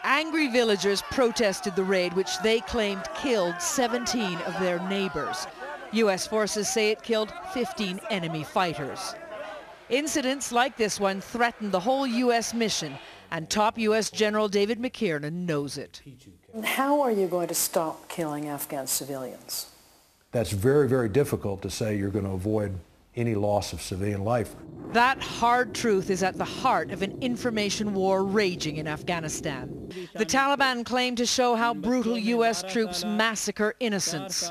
Angry villagers protested the raid, which they claimed killed 17 of their neighbors. U.S. forces say it killed 15 enemy fighters. Incidents like this one threatened the whole U.S. mission, and top U.S. General David McKiernan knows it. How are you going to stop killing Afghan civilians? That's very, very difficult to say you're going to avoid any loss of civilian life. That hard truth is at the heart of an information war raging in Afghanistan. The Taliban claim to show how brutal U.S. troops massacre innocents.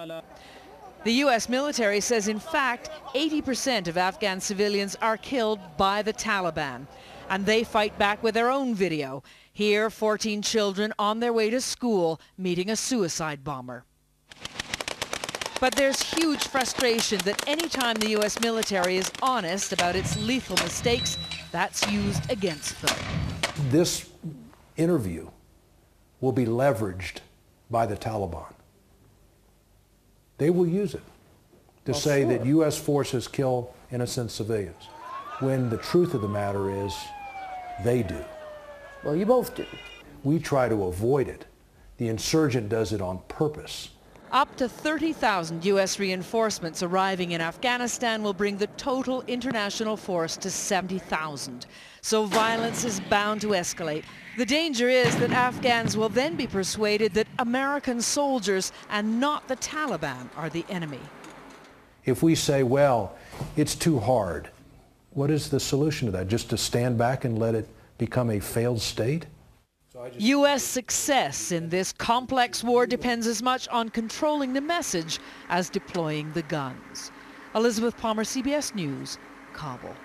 The U.S. military says, in fact, 80% of Afghan civilians are killed by the Taliban. And they fight back with their own video. Here, 14 children on their way to school meeting a suicide bomber. But there's huge frustration that any time the U.S. military is honest about its lethal mistakes, that's used against them. This interview will be leveraged by the Taliban. They will use it to say that U.S. forces kill innocent civilians, when the truth of the matter is they do. Well, you both do. We try to avoid it. The insurgent does it on purpose. Up to 30,000 U.S. reinforcements arriving in Afghanistan will bring the total international force to 70,000. So violence is bound to escalate. The danger is that Afghans will then be persuaded that American soldiers and not the Taliban are the enemy. If we say, well, it's too hard, what is the solution to that? Just to stand back and let it become a failed state? U.S. success in this complex war depends as much on controlling the message as deploying the guns. Elizabeth Palmer, CBS News, Kabul.